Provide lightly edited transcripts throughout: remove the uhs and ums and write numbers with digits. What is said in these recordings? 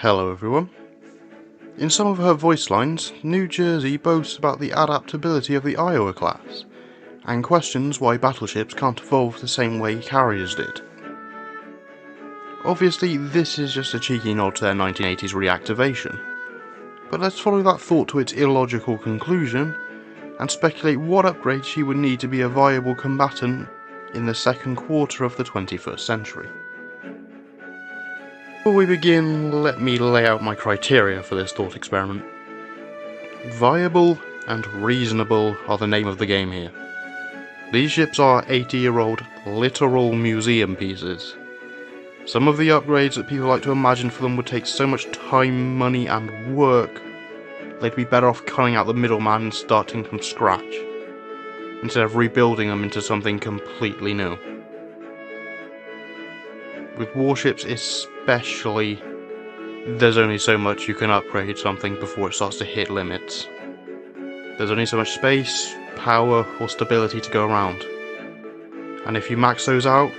Hello everyone. In some of her voice lines, New Jersey boasts about the adaptability of the Iowa class, and questions why battleships can't evolve the same way carriers did. Obviously, this is just a cheeky nod to their 1980s reactivation, but let's follow that thought to its illogical conclusion, and speculate what upgrades she would need to be a viable combatant in the second quarter of the 21st century. Before we begin, let me lay out my criteria for this thought experiment. Viable and reasonable are the name of the game here. These ships are 80-year-old literal museum pieces. Some of the upgrades that people like to imagine for them would take so much time, money and work, they'd be better off cutting out the middleman and starting from scratch, instead of rebuilding them into something completely new. With warships especially, there's only so much you can upgrade something before it starts to hit limits. There's only so much space, power, or stability to go around. And if you max those out,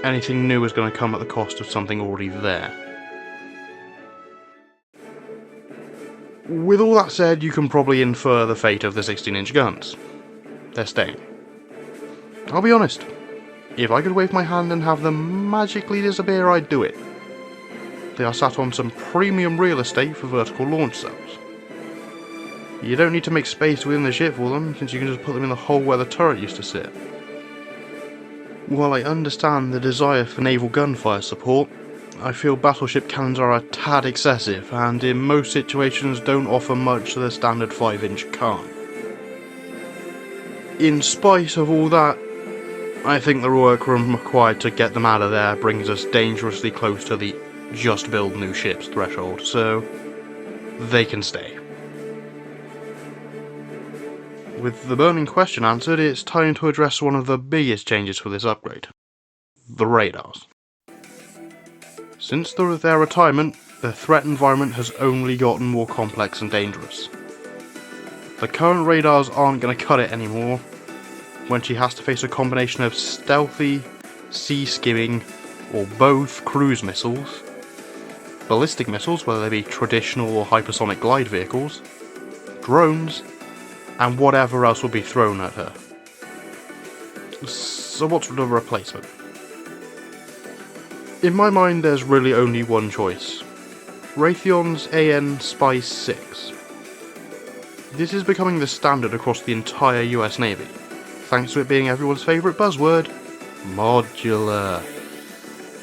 anything new is going to come at the cost of something already there. With all that said, you can probably infer the fate of the 16-inch guns. They're staying. I'll be honest. If I could wave my hand and have them magically disappear, I'd do it. They are sat on some premium real estate for vertical launch cells. You don't need to make space within the ship for them, since you can just put them in the hole where the turret used to sit. While I understand the desire for naval gunfire support, I feel battleship cannons are a tad excessive, and in most situations don't offer much that a standard 5-inch can't. In spite of all that, I think the workroom required to get them out of there brings us dangerously close to the just build new ships threshold, so they can stay. With the burning question answered, it's time to address one of the biggest changes for this upgrade: the radars. Since their retirement, the threat environment has only gotten more complex and dangerous. The current radars aren't going to cut it anymore, when she has to face a combination of stealthy, sea-skimming, or both cruise missiles, ballistic missiles, whether they be traditional or hypersonic glide vehicles, drones, and whatever else will be thrown at her. So what's the replacement? In my mind, there's really only one choice: Raytheon's AN Spice 6. This is becoming the standard across the entire US Navy, thanks to it being everyone's favourite buzzword: modular.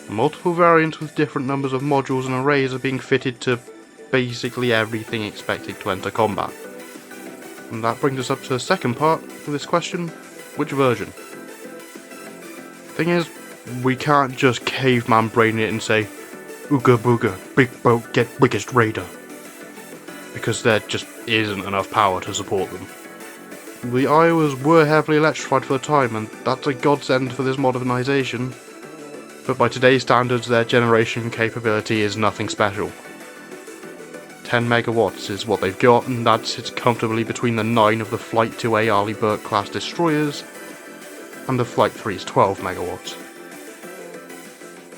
Multiple variants with different numbers of modules and arrays are being fitted to basically everything expected to enter combat. And that brings us up to the second part of this question: which version? Thing is, we can't just caveman brain it and say, "Ooga booga, big boat get biggest radar," because there just isn't enough power to support them. The Iowas were heavily electrified for the time, and that's a godsend for this modernisation, but by today's standards their generation capability is nothing special. 10 megawatts is what they've got, and that sits comfortably between the 9 of the Flight 2A Arleigh Burke class destroyers and the Flight 3's 12 megawatts.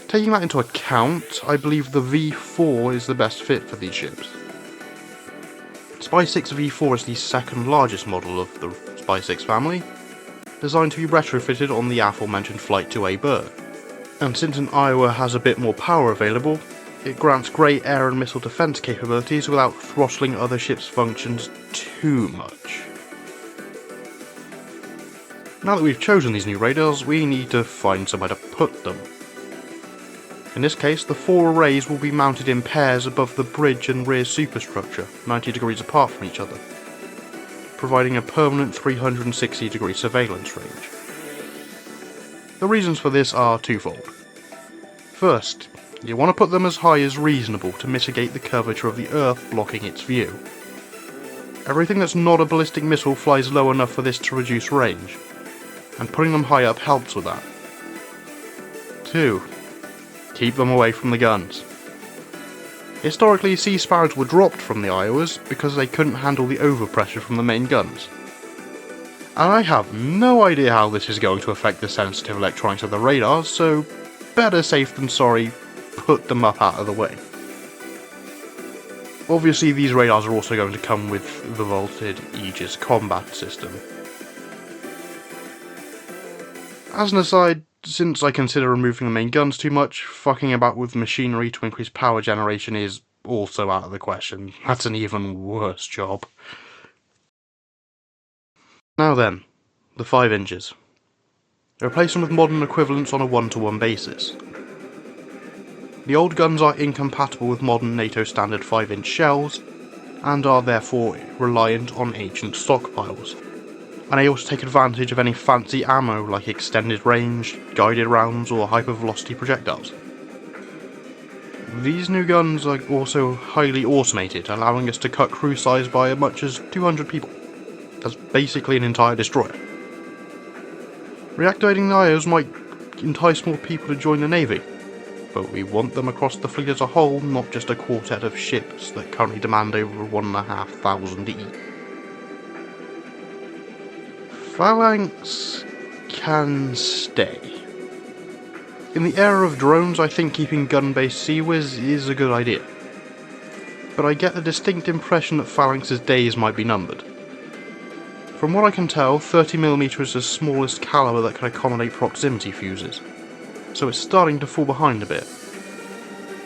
Taking that into account, I believe the V4 is the best fit for these ships. Spy 6 V4 is the second largest model of the Spy 6 family, designed to be retrofitted on the aforementioned Flight 2A Burke. And since an Iowa has a bit more power available, it grants great air and missile defense capabilities without throttling other ships' functions too much. Now that we've chosen these new radars, we need to find somewhere to put them. In this case, the 4 arrays will be mounted in pairs above the bridge and rear superstructure, 90 degrees apart from each other, providing a permanent 360-degree surveillance range. The reasons for this are twofold. First, you want to put them as high as reasonable to mitigate the curvature of the Earth blocking its view. Everything that's not a ballistic missile flies low enough for this to reduce range, and putting them high up helps with that. 2. Keep them away from the guns. Historically, Sea Sparrows were dropped from the Iowas because they couldn't handle the overpressure from the main guns. And I have no idea how this is going to affect the sensitive electronics of the radars, so better safe than sorry, put them up out of the way. Obviously these radars are also going to come with the vaulted Aegis combat system. As an aside, since I consider removing the main guns too much, fucking about with machinery to increase power generation is also out of the question. That's an even worse job. Now then, the 5 inches. Replace them with modern equivalents on a 1-to-1 basis. The old guns are incompatible with modern NATO standard 5-inch shells, and are therefore reliant on ancient stockpiles, unable to take advantage of any fancy ammo like extended range, guided rounds, or hypervelocity projectiles. These new guns are also highly automated, allowing us to cut crew size by as much as 200 people. That's basically an entire destroyer. Reactivating the IOs might entice more people to join the Navy, but we want them across the fleet as a whole, not just a quartet of ships that currently demand over 1,500 each. Phalanx can stay. In the era of drones, I think keeping gun-based Sea Whiz is a good idea, but I get the distinct impression that Phalanx's days might be numbered. From what I can tell, 30mm is the smallest caliber that can accommodate proximity fuses, so it's starting to fall behind a bit.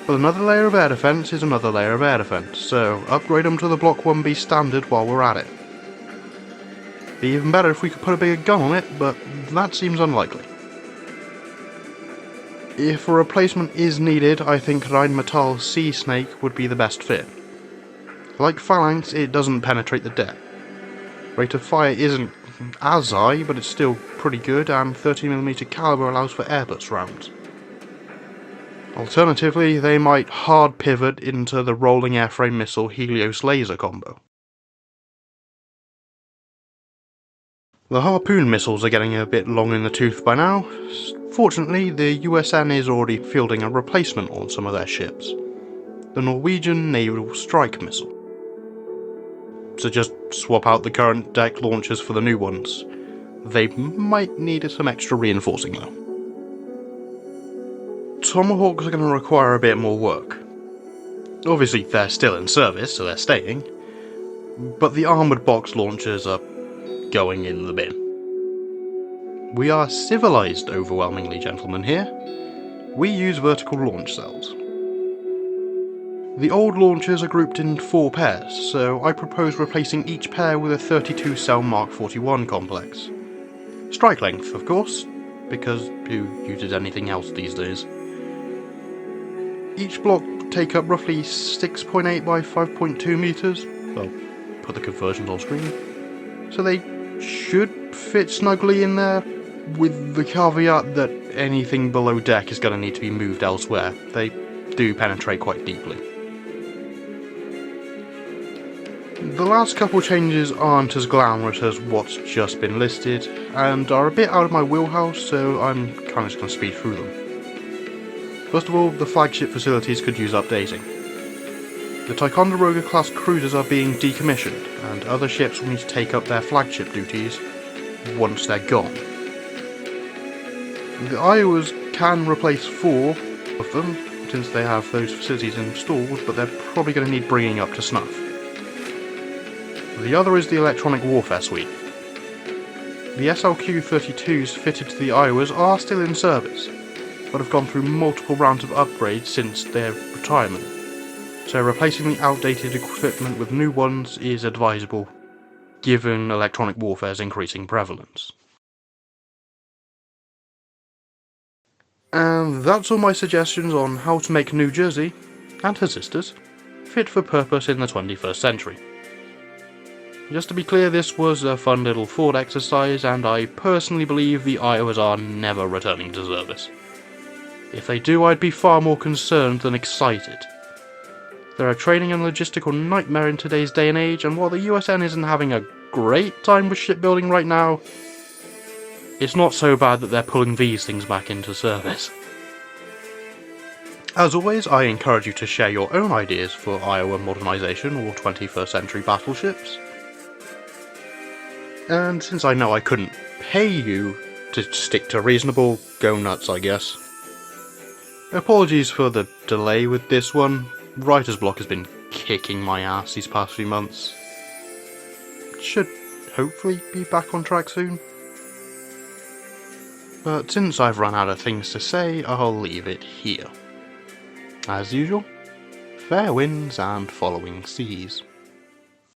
But another layer of air defense is another layer of air defense, so upgrade them to the Block 1B standard while we're at it. Be even better if we could put a bigger gun on it, but that seems unlikely. If a replacement is needed, I think Rheinmetall Sea Snake would be the best fit. Like Phalanx, it doesn't penetrate the deck. Rate of fire isn't as high, but it's still pretty good, and 30mm caliber allows for airburst rounds. Alternatively, they might hard pivot into the rolling airframe missile Helios laser combo. The Harpoon missiles are getting a bit long in the tooth by now. Fortunately, the USN is already fielding a replacement on some of their ships, the Norwegian Naval Strike Missile. So just swap out the current deck launchers for the new ones. They might need some extra reinforcing though. Tomahawks are going to require a bit more work. Obviously they're still in service, so they're staying, but the armoured box launchers are going in the bin. We are civilised overwhelmingly, gentlemen, here. We use vertical launch cells. The old launchers are grouped in 4 pairs, so I propose replacing each pair with a 32 cell Mark 41 complex. Strike length, of course, because who uses anything else these days? Each block take up roughly 6.8 by 5.2 meters. Well, put the conversions on screen. So they should fit snugly in there, with the caveat that anything below deck is going to need to be moved elsewhere. They do penetrate quite deeply. The last couple changes aren't as glamorous as what's just been listed, and are a bit out of my wheelhouse, so I'm kind of just going to speed through them. First of all, the flagship facilities could use updating. The Ticonderoga class cruisers are being decommissioned, and other ships will need to take up their flagship duties once they're gone. The Iowas can replace 4 of them, since they have those facilities installed, but they're probably going to need bringing up to snuff. The other is the Electronic Warfare Suite. The SLQ-32s fitted to the Iowas are still in service, but have gone through multiple rounds of upgrades since their retirement, so replacing the outdated equipment with new ones is advisable, given electronic warfare's increasing prevalence. And that's all my suggestions on how to make New Jersey, and her sisters, fit for purpose in the 21st century. Just to be clear, this was a fun little thought exercise, and I personally believe the Iowas are never returning to service. If they do, I'd be far more concerned than excited. They're a training and logistical nightmare in today's day and age, and while the USN isn't having a great time with shipbuilding right now, it's not so bad that they're pulling these things back into service. As always, I encourage you to share your own ideas for Iowa modernization or 21st century battleships. And since I know I couldn't pay you to stick to reasonable, go nuts, I guess. Apologies for the delay with this one. Writer's block has been kicking my ass these past few months. Should hopefully be back on track soon. But since I've run out of things to say, I'll leave it here. As usual, fair winds and following seas.